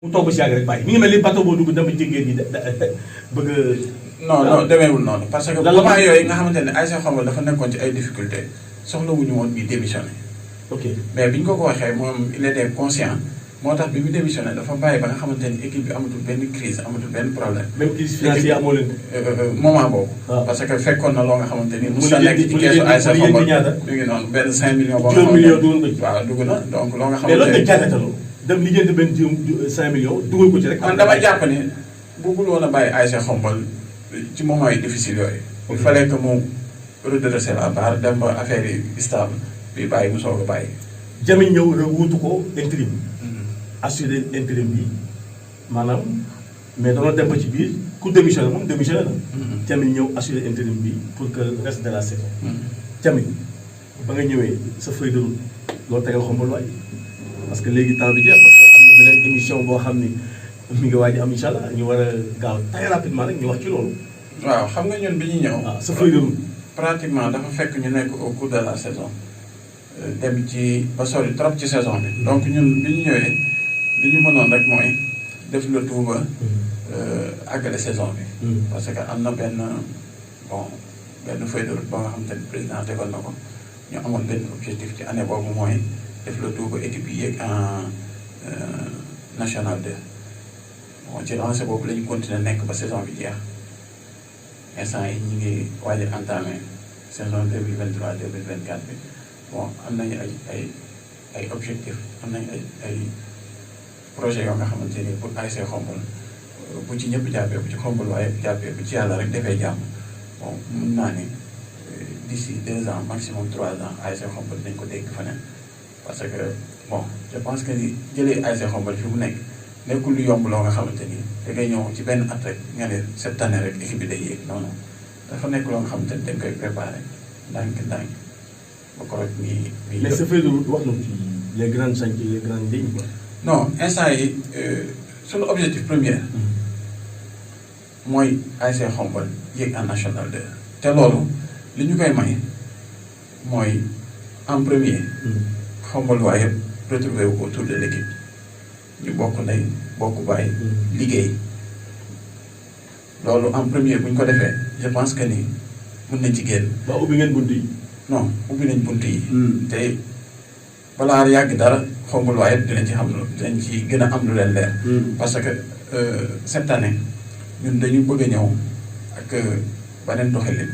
mu toog ba si yàgg rek bàyyi mi ngi mel ni bateau boo dugg dama jégeen yi bëgg non non demeewul noonu parce que moment yooyu nga xamante ne ASC Khombole dafa nekkoon ci ay difficultés soxlawuñu woon bi démissionné. ok mais bi ñu ko waxee moom il était conscient moo tax bi mu démissionné dafa bàyyi ba nga xamante ni équipe bi amatul benn crise amatul benn problème. même crise financière amoo leen moment boobu. parce que fekkoon na loo nga xamante ni. mu sa nekk ci keesu ASC Khombole mi ngi noonu benn 5 millions. boo xamante ne waaw dugg na donc loo nga xamante ne. mais loolu dañ jàngataloo dem lijjanti benn 5 millions dugal ko ci rek. man dama jàpp ni bëggul woon a bàyyi ASC Khombole ci moment yi difficile yooyu. il fallait que mu redresser la barre dem ba affaire yi stable bi bàyyi mu soog a bàyyi. Jamil ñëw wuutu ko intérim. assuré intérim bi maanaam mais danoon dem ba ci biir ku démissionné moom démissionné na. Jamil ñëw assuré intérim bi pour que le reste de la saison. Jamil ba nga ñëwee sa feuille de route loolu tegal Khombole waay parce que léegi temps bi jeex parce que am na beneen émission boo xam ni mi ngi waaj am incha allah ñu war a gaaw très rapidement rek ñu wax ci loolu. waaw xam nga ñun bi ñuy ñëw. sa feuille de route. pratiquement dafa fekk ñu nekk au cours de la saison dem ci ba sori trop ci saison bi. donc ñun bi ñu ñëwee li ñu mënoon rek mooy def le tout ba àggale saison bi. parce que am na benn feuille de route ba nga xamante ni président tegoon na ko ñu amoon benn objectif ci année boobu mooy def le tout ba équipe yi yéeg en national 2. bon ci lancé boobu la ñu continuer nekk ba saison bi jeex instant yi ñu ngi waaj a entamé saison 2023 2024 bi bon am nañu ay objectifs am nañu ay projets yoo nga xamante ni pour ASC Khombole bu ci ñëpp jàppee bu ci Khombole waaye jàppee bu ci yàlla rek defee jàmm bon mun naa ni d'ici 2 ans maximum 3 ans ASC Khombole dañ ko dégg feneen parce que bon je pense que ni jëlee ASC Khombole fi mu nekk. nekkul lu yomb loo nga xamante ni da ngay ñëw ci benn at rek nga ne cette année rek équipe bi day yéeg non non dafa nekk loo nga xamante ni dañ koy préparé ndànk-ndànk ba korog mi. mais sa feuille de route wax na ci les grandes chantiers les grandes lignes quoi. non instant yi suñu objectif premier mooy ASC Khombole yéeg en national 2 te loolu li ñu koy may mooy en premier. Khombole waaye yëpp retrouvé wu autour de l'équipe ñu bokk ndey bokk bàyyi liggéey loolu en premier bu ñu ko defee je pense que ni mën nañ ci génn. ba ubbi ngeen bunt yi. non ubbi nañ bunt yi. te balaa yàgg dara Khombole waaye dinañ ci xam dinañ ci gën a am lu leen leer. parce que cette année ñun dañu bëgg a ñëw ak beneen doxalin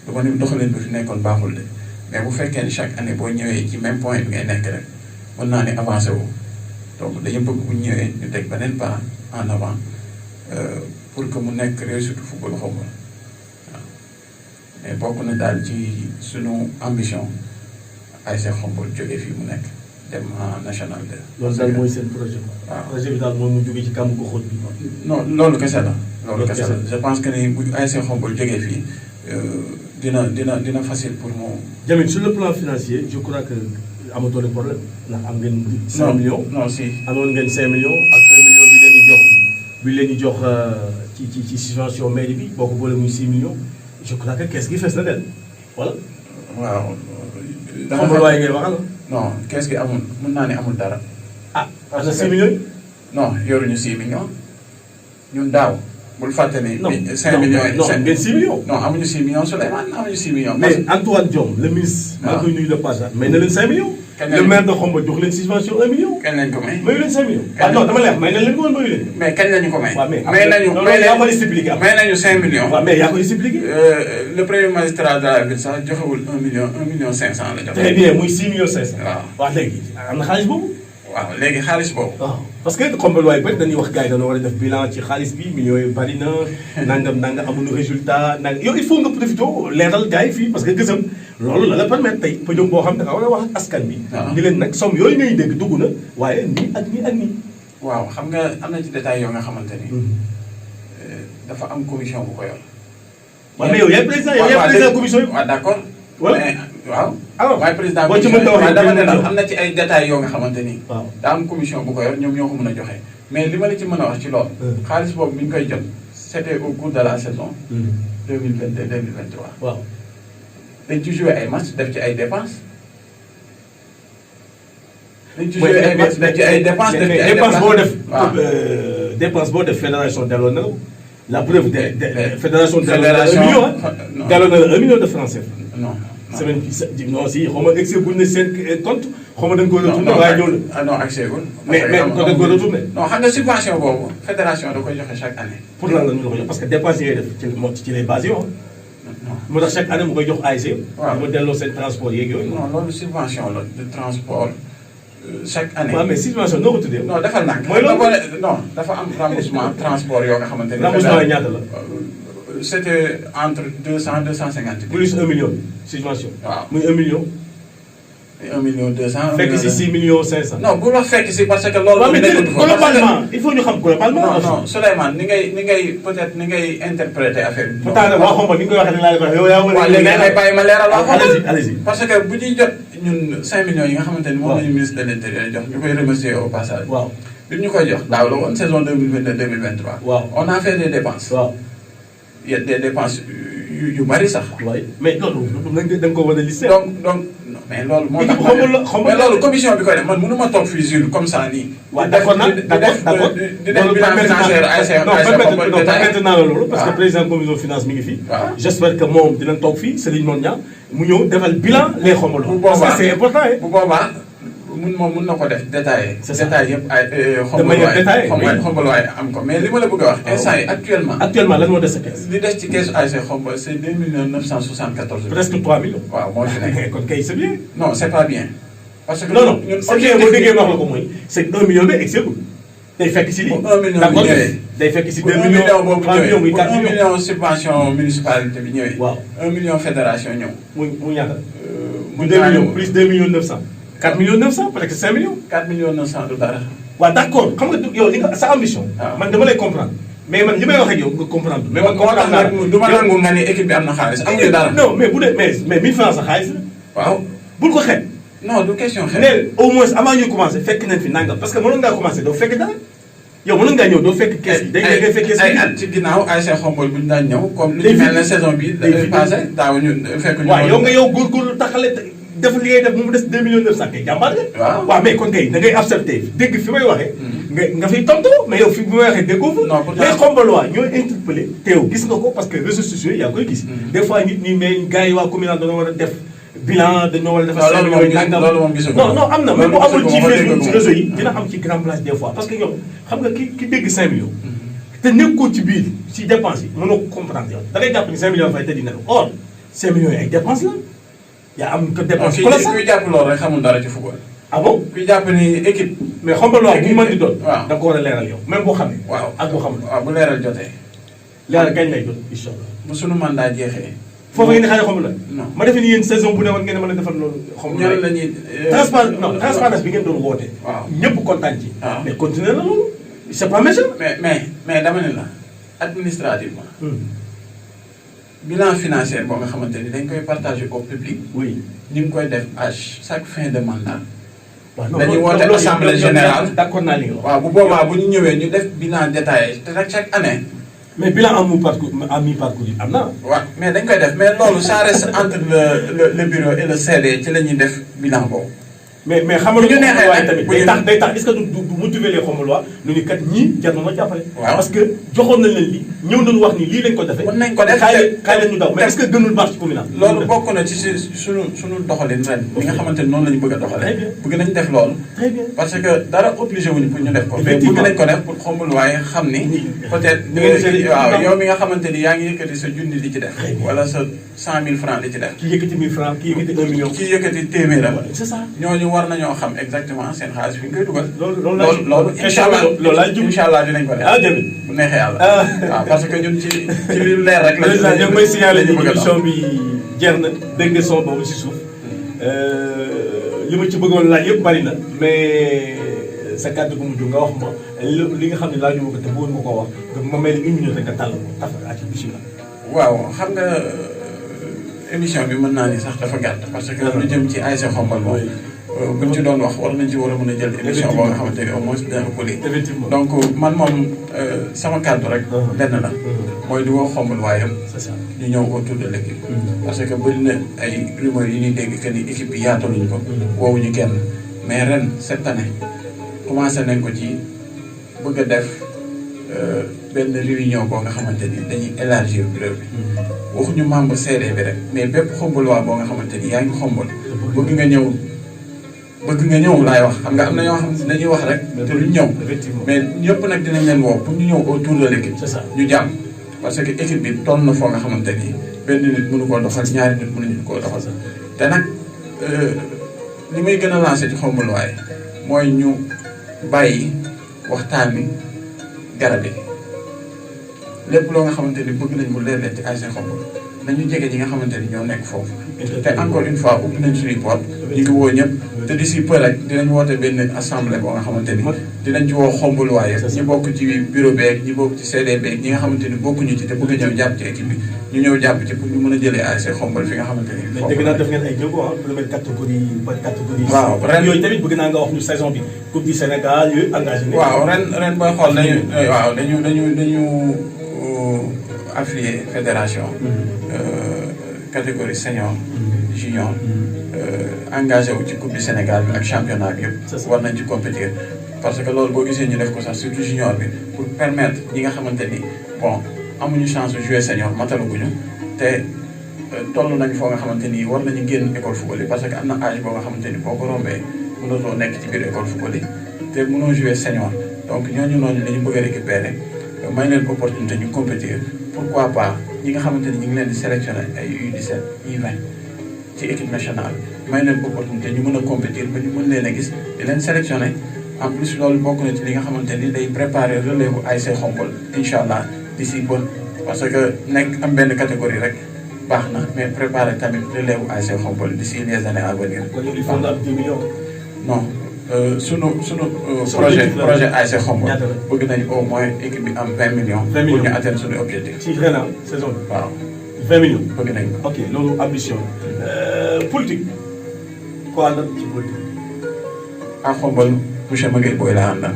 du ma ni doxalin bi fi nekkoon baaxul de mais bu fekkee ni chaque année boo ñëwee ci même point bi ngay nekk rek mën naa ni avancé wu. donc dañu bëgg bu ñu ñëwee ñu teg beneen pas en avant pour que mu nekk réussite football Khombole waaw mais bokk na daal ci sunu ambition ASC Khombole jógee fii mu nekk dem en national 2. loolu daal mooy seen projet. waaw projet bi daal mooy mu jógee ci kàmb ko xóot bi. non loolu kese la. loolu kese la je pense que ni bu ASC Khombole jógee fii dina facile pour mu. Jamil sur le plan financier je crois que. amatoo leen problème ndax am ngeen. 5 millions non si. amoon ngeen 5 millions ak 1 million bi leen di jox ci subvention mairie bi boo ko boole muy 6 millions je crois que kees gi fees na del wala. waaw. Khombole waaye ngay waxal. non kees gi amul mën naa ne amul dara. parce que 6 millions. non yoruñu 6 millions ñun daaw. bul fàtte ni. 5 millions non ngeen 6 millions. non amuñu 6 millions Souleymane amuñu 6 millions. mais Antoine Diome le ministre. maa ngi koy nuyu le passage may na leen 5 millions. le maire de Khombole jox leen subvention 1 million. kañ lañ ko may. mayu leen 5 millions. non dama lay wax may na leen ko woon mayu leen. mais kañ lañu ko may. waaw mais may nañu yaa ko expliqué am. may nañu 5 millions. waaw mais yaa ko expliqué. le premier magistrat de la ville sax joxewul 1 million 500 la joxe. très bien muy 6 millions 500. waaw waaw léegi am na xaalis boobu. waaw léegi xaalis boobu. waaw parce que Khombole waaye bëri dañuy wax gars yi dañoo war a def bilan ci xaalis bi millions yi bari na nangam amuñu résultat nangam yow il faut nga profité leeral gars yi fii parce que gësam loolu la la permettre tey pëjom boo xam ne da nga war a wax ak askan bi. waaw ni leen nag somme yooyu ngay dégg dugg na waaye nii ak nii ak nii. waaw xam nga am na ci détails yoo nga xamante ni. dafa am commission bu ko yor. waaw mais yow yaay président commission yi. waaw d' accord. mais waaw. alors waaye président boo ci mën a waxee dama ne la am na ci ay détails yoo nga xamante ni. waaw daa am commission bu ko yor ñoom ñoo ko mën a joxe mais li ma la ci mën a wax ci loolu. xaalis boobu bi ñu koy jot c' était au cours de la saison. 2022 2023. waaw dañ ci joué ay match def ci ay dépenses. dañ ci joué ay dépenses def ci ay dépense boo def. waaw dépense boo def fédération delloo na la preuve de fédération. fédération delloo na la 1 million de francs CFA. non semaine bi non si xaw ma excès bu ne seen compte xaw ma dañ ko retourné waaye ñëw la. non accès wul. mais dañ ko retourné. non xam nga subvention boobu fédération da koy joxe chaque année. pour lan la ñu la ko jox parce que dépense yi ngay def ci les bases yi moo tax chaque année mu koy jox ASC. waaw mu delloo seen transport yeeg yooyu. non loolu subvention la de transport chaque année. waaw mais subvention noo ko tuddee. non defal nag. mooy loolu non dafa am remboursement transport yoo nga xamante ni. remboursement yi ñaata la. c'était entre 200 250. plus 1 million subvention. waaw muy 1 million. 1 million 200. fekk si 6 millions 500. non bu la fekk si parce que loolu. waaw mais globalement il faut ñu xam globalement. non non Souleymane ni ngay peut-être ni ngay interpréter affaire bi. pourtant nag waa xomba ni nga koy waxee ne laa leen ko waxee yow yaa war a. waaw léegi dangay bàyyi ma leeral waa xomba. allez-y parce que bu ñuy jot ñun 5 millions yi nga xamante ni moom la ñu ministre de l'Intérieur jox ñu koy remercier au passage. waaw bi ñu koy jox daaw la woon saison 2022 2023. waaw on a fait des dépenses. waaw. il y a des dépenses yu bari sax. waaye mais loolu da nga ko war a listé. donc non mais loolu moo tax. mais loolu commission bi koy def man mënu ma toog fii Jules comme ça nii. waaw d'accord nag di def bilan financier non permettre naa la loolu. parce que président commission finance mi ngi fi. waaw j'espère que moom dinañ toog fii Serigne Mon Niang mu ñëw defal bilan les xomalo. bu boobaa parce que c'est important. bu boobaa mun na ko def détaillé. c'est ça détaillé yëpp ay de manière détaillée xombaluwaay am ko mais li ma la bëgg a wax. instant yi actuellement lan moo des sa caisse. li des ci keesu ASC Xombol c'est 2 974 000. presque 3 millions. waaw moo ci nekk. kon kay c'est bien. non c'est pas bien. parce que non ñun c'est bien boo déggee ma wax la ko mooy c'est 1 million bi exeggul day fekk si lii. 1 million d'accord bi ñëwee. day fekk si 2 1 millions million boobu 3 millions muy 4 1 millions. million subvention municipalité bi ñëwee. waaw 1 million fédération ñëw. muy ñaata. mu 2 millions plus 2 millions 900. 4 millions 900 peut-être 5 millions. 4 millions 900 du dara. waaw d'accord xam nga yow li nga sa ambition. man dama lay comprendre. mais man li may wax ak yow nga comprendre. mais man comprendre naa du ma nangu nga ni équipe bi am na xaalis amuñu dara. non mais bu dee mais 1000 francs sa xaalis la. waaw bul ko xeeb. non du question xeeb. ne au moins avant ñuy commencer fekk nañ fi nangam parce que mënoon ngaa commencer doo fekk dara. yow mënoon ngaa ñëw doo fekk kees gi. day ngay fekk kees gi ay at ci ginnaaw ASC Xombol bu ñu daan ñëw. comme li mel ne saison bi passé daaw ñu fekk ñu. waaw yow góorgóorlu taxale def li ngay def mu des 2 millions 900 kay jàmbaar nga. waaw mais kon kay da ngay accepté dégg fi may waxee. nga fiy tontu mais yow fi bi may waxee déggoo fa. non pourtant les Xombolois ñooy interpellé teew gis nga ko parce que réseaux sociaux yaa koy gis. des fois nit ñi mais gars yi waa commune dañoo war a def bilan dañoo war a defar. loolu moom gisul non am na même bu amul ci Facebook ci réseau yi dina am ci grand place des fois parce que ñoom xam nga ki dégg 5 millions. te nekkoo ci biir ci dépense yi mënoo ko comprendre yow da ngay jàpp ni 5 millions fay te dina ko or 5 millions yi ay dépense la. yaa am ko dépense colossale kuy jàpp loolu rek xamul dara ci football. ah bon kuy jàpp ni équipe. mais Xombolois bu mu mën di doon. waaw da nga ko war a leeral yow même boo xamee. waaw ak boo xamul. waaw bu leeral jotee. leeral kañ lay jot incha allah. bu sunu mandat jeexee. foofu ngeen di xaaree Xombolois. non ma defe ni yéen saison bu ne war ngeen a mën a defal loolu. Xombolois ñan la ñuy. transparence bi ngeen doon woote. waaw ñëpp kontaan ci. waaw mais continuer la loolu. c'est pas méchant. mais dama ne la administrativement. bilan financier boo nga xamante ni dañ koy partager au public. oui ñu ngi koy def à chaque fin de mandat. waaw dañuy woote assemblée générale. d'accord naa li nga wax. waaw bu boobaa bu ñu ñëwee ñu def bilan détaillé te nag chaque année. mais bilan à mi-parcours yi am na. waaw mais dañ koy def mais loolu ça reste entre le bureau et le CD ci la ñuy def bilan boobu. mais xam nga bu ñu neexee waaye tamit day tax est-ce que du motiver les Xombolois nu ni kat ñii jar na ma jàppale. waaw parce que joxoon nañ leen lii ñëw nañu wax ni lii lañ ko defee. mën nañ ko def kaay leen ñu daw mais est-ce que gënul marche communale. loolu bokk na ci suñu doxalin ren. bi nga xamante ni noonu la ñu bëgg a doxalee. bëgg nañ def loolu. très bien parce que dara obligé wuñu pour ñu def ko. mais bëgg nañ ko def pour Xombolois xam ni. peut-être waaw yow mi nga xamante ni yaa ngi yëkkati sa junni di ci def. wala sa 100 000 francs di ci def. kii yëkkati 1000 francs kii yëkkati 1 million. kii yëkkati téeméeram. c'est ça ñooñu war nañoo xam exactement seen xaalis fi ñu koy dugal. loolu incha allah loolu laay jub incha allah dinañ ko def. jërëjëf bu neexee yàlla. waaw parce que ñun ci li leer rek. président ñu ngi may signaler ni émission bi jeex na dégg nga son boobu si suuf li ma ci bëggoon laaj yëpp bari na mais sa kàddu gu mujj nga wax ma li nga xam ne laaju ma ko te bëggoon nga koo wax ma may la une minute rek nga tàll ko tafal ci bisimilah. waaw xam nga émission bi mën naa ni sax dafa gàtt parce que lu jëm ci ASC Xombol moom. buñ ci doon wax war nañ ci war a mën a jël émission boo nga xamante ni au moins dina ko lii. donc man moom sama kàddu rek. lenn la. mooy di woo Xombolois yam ñu ñëw autour de l'équipe. parce que bëri na ay rumeurs yi ñuy dégg que ni équipe bi yaataluñ ko. woowuñu kenn mais ren cette année commencé nañ ko ci bëgg a def benn réunion boo nga xamante ni dañuy élargir bureau bi waxuñu membre CD bi rek mais bépp xombaluwaa boo nga xamante ni yaa ngi xombal bëgg nga ñëw laay wax xam nga am na ñoo xam ne dañuy wax rek te duñ ñëw mais ñëpp nag dinañ leen woo pour ñu ñëw autour de l'équipe ñu jàpp parce que équipe bi toll na foo nga xamante ni benn nit mënu koo doxal ñaari nit mënuñu koo doxal te nag li may gën a lancé ci xombaluwaay mooy ñu bàyyi waxtaan bi garab yi lépp loo nga xamante ni bëgg nañ mu leer leen ci ASC Khombole nañu jege ñi nga xamante ni ñoo nekk foofu te encore une fois ubbi nañ suñuy porte ñu ngi woo ñëpp te d'ici peu rek dinañ woote benn assemblée boo nga xamante ni dinañ ci woo xombaluwaay ñi bokk ci bureau beeg ñi bokk ci CD beeg ñi nga xamante ni bokkuñu ci te bëgg a ñëw jàpp ci équipe bi ñu ñëw jàpp ci pour ñu mën a jëlee ASC Khombole fi nga xamante ni mais dégg naa def ngeen ay jéego première catégorie par catégorie waaw ren yooyu tamit bëgg naa nga wax ñu saison bi coupe du Sénégal yooyu engagé waaw ren booy xool dañu affilié fédération catégorie senior junior engagé wu ci coupe du Sénégal bi ak championnat bi yëpp war nañ ci compétir parce que loolu boo gisee ñu def ko sax surtout junior bi pour permettre ñi nga xamante ni bon amuñu chance de jouer senior mataluguñu te toll nañ foo nga xamante ni war nañu génn école football yi parce que am na âge boo nga xamante ni boo ko rombee mënatoo nekk ci biir école football yi te mënoo jouer senior donc ñooñu noonu la ñu bëgg a récupérer may leen opportunité ñu compétir pourquoi pas ñi nga xamante ni ñu ngi leen di sélectionné ay U17 U20 ci équipe nationale may leen opportunité ñu mën a compétir ba ñu mën leen a gis di leen sélectionné en plus loolu bokk na ci li nga xamante ni day préparer relève bu ASC Khombole incha allah d'ici bon parce que nekk am benn catégorie rek baax na mais préparer tamit relève bu ASC Khombole d'ici les années à venir. kon il faut nga am 10 millions. non sunu projet ASC Khombole bëgg nañu au moins équipe bi am 20 millions. 20 millions pour ñu atteindre suñu objectif. ci ren saison bi. waaw 20 millions. bëgg nañu ko. ok loolu ambition politique. quoi àndal ci politique. à Khombole monsieur Maguette Boye laa àndal.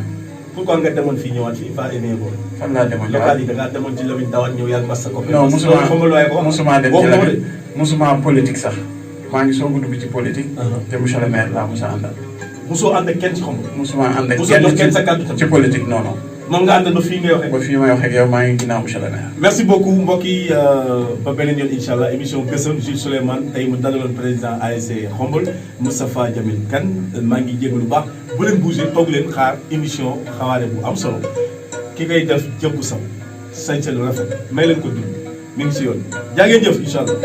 pourquoi nga demoon fii ñëwaat fii pas aimé boobu. fan laa demoon local yi da ngaa demoon ci Lamine Dawane ñëw yàlla basta ko. non musuma dem ci Lamine musuma politique sax maa ngi soog a dugg ci politique. te monsieur le maire laa musa àndal. musoo ànd ak kenn ci Khombole. musuma ànd ak musoo jox kenn sa kàddu ci politique non non. moom nga àndal ba fii ngay waxee. ba fii may waxee ak yow maa ngi ginnaaw monsieur le maire. merci beaucoup mbokk yi ba beneen yoon incha allah émission Gësëm Jules Souleymane tey mu dalaloon président ASC Khombole Moustapha Jamil Kane maa ngi jégalu lu baax bu leen bougé toog leen xaar émission xawaare bu am solo ki ngay def jëmbu sam sañse lu rafet may leen ko dund mi ngi si yoon jaa ngeen jëf incha allah.